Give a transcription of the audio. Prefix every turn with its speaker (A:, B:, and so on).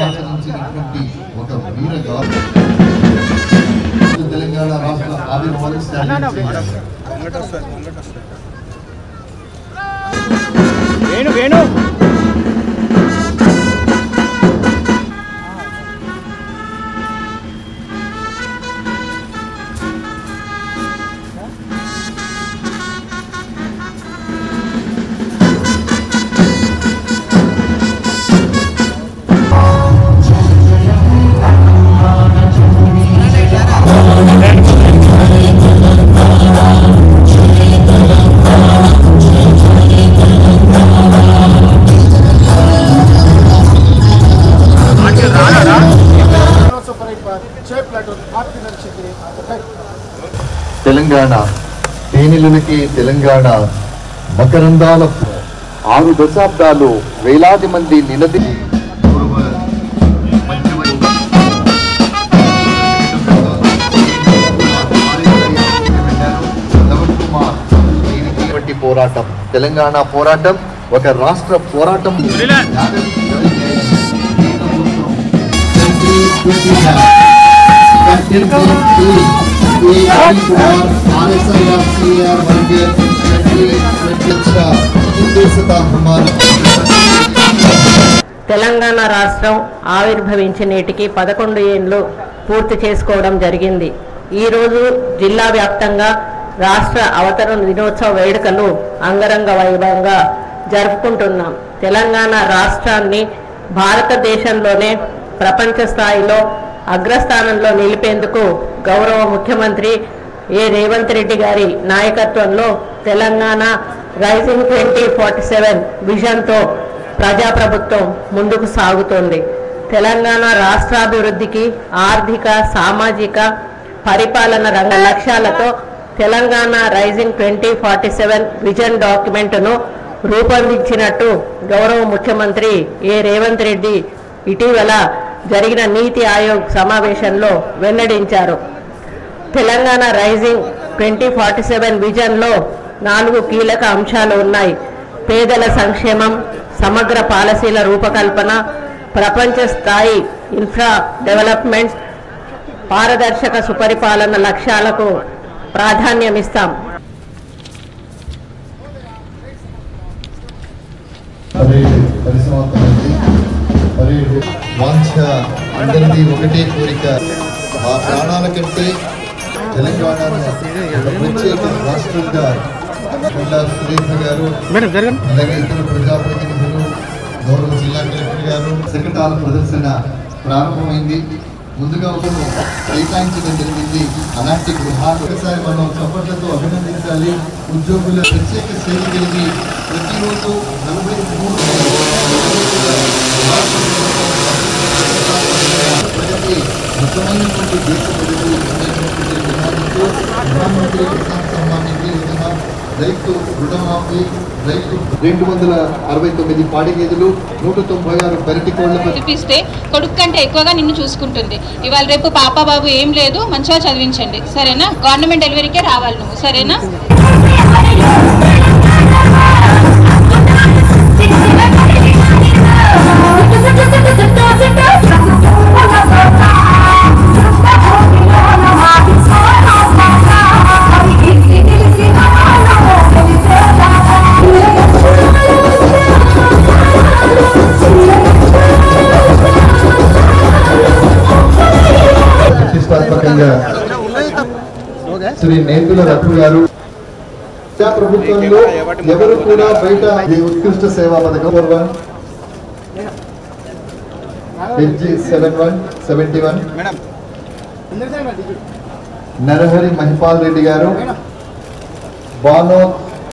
A: ఆచరించినటువంటి ఒక వీరగా తెలంగాణ రాష్ట్ర ఆవిర్భావాన్ని తెలంగాణ తేనెలకి తెలంగాణ మకరందాల 6 దశాబ్దాలు వేలాది మంది నిలది పోరాటం తెలంగాణ పోరాటం ఒక రాష్ట్ర పోరాటం
B: తెలంగాణ రాష్ట్రం ఆవిర్భవించి నేటికి 11 ఏళ్లు పూర్తి చేసుకోవడం జరిగింది. ఈరోజు జిల్లా వ్యాప్తంగా రాష్ట్ర అవతరణ దినోత్సవ వేడుకలు అంగరంగ వైభవంగా జరుపుకుంటున్నాం. తెలంగాణ రాష్ట్రాన్ని భారతదేశంలోనే ప్రపంచ స్థాయిలో అగ్రస్థానంలో నిలిపేందుకు గౌరవ ముఖ్యమంత్రి రేవంత్ రెడ్డి గారి నాయకత్వంలో తెలంగాణ రైజింగ్ 2047 విజన్తో ప్రజాప్రభుత్వం ముందుకు సాగుతోంది. తెలంగాణ రాష్ట్రాభివృద్ధికి ఆర్థిక సామాజిక పరిపాలన రంగ లక్ష్యాలతో తెలంగాణ రైజింగ్ 2047 విజన్ డాక్యుమెంట్ను రూపొందించినట్టు గౌరవ ముఖ్యమంత్రి రేవంత్ రెడ్డి ఇటీవల జరిగిన నీతి ఆయోగ్ సమావేశంలో వెల్లడించారు. తెలంగాణ రైజింగ్ 2047 విజన్లో 4 కీలక అంశాలు ఉన్నాయి. పేదల సంక్షేమం, సమగ్ర పాలసీల రూపకల్పన, ప్రపంచ స్థాయి ఇన్ఫ్రా డెవలప్మెంట్, పారదర్శక సుపరిపాలన లక్ష్యాలకు ప్రాధాన్యమిస్తాం.
A: అందరిది ఒకటే కోరిక, ఆ ప్రాణాల కంటే తెలంగాణను ప్రత్యేక రాష్ట్రంగా సురేఖ గారు అలాగే ఇతర ప్రజాప్రతినిధులు గౌరవ జిల్లా కలెక్టర్ గారు శకటాల ప్రదర్శన ప్రారంభమైంది. ముందుగా ఒకరు కేటాయించడం జరిగింది. అలాంటి గృహాలు ఒకసారి మనం చప్పట్లతో అభినందించాలి. ఉద్యోగుల ప్రత్యేక సేవ కలిగి ప్రతిరోజు 43 ముఖ్యమైనటువంటి దేశ ప్రజలు ప్రధానమంత్రి కిసాన్ సమ్మాన్ నిధి యోజన, రైతు రుణమాఫీ, రైతు 269 పాడి గేదెలు, 196 పెరటి కోళ్లపై
C: చూపిస్తే కొడుకు కంటే ఎక్కువగా నిన్ను చూసుకుంటుంది. ఇవాళ రేపు పాప బాబు ఏం లేదు, మంచిగా చదివించండి సరేనా. గవర్నమెంట్ డెలివరీకే రావాలి నువ్వు సరేనా.
A: ప్రతిష్టాత్మకంగా శ్రీ నేతుల రఘు గారు ప్రభుత్వంలో ఎవరు కూడా బయట ఉత్కృష్ట సేవా పథకం 71 నరహరి మహిపాల్ రెడ్డి గారు, బానో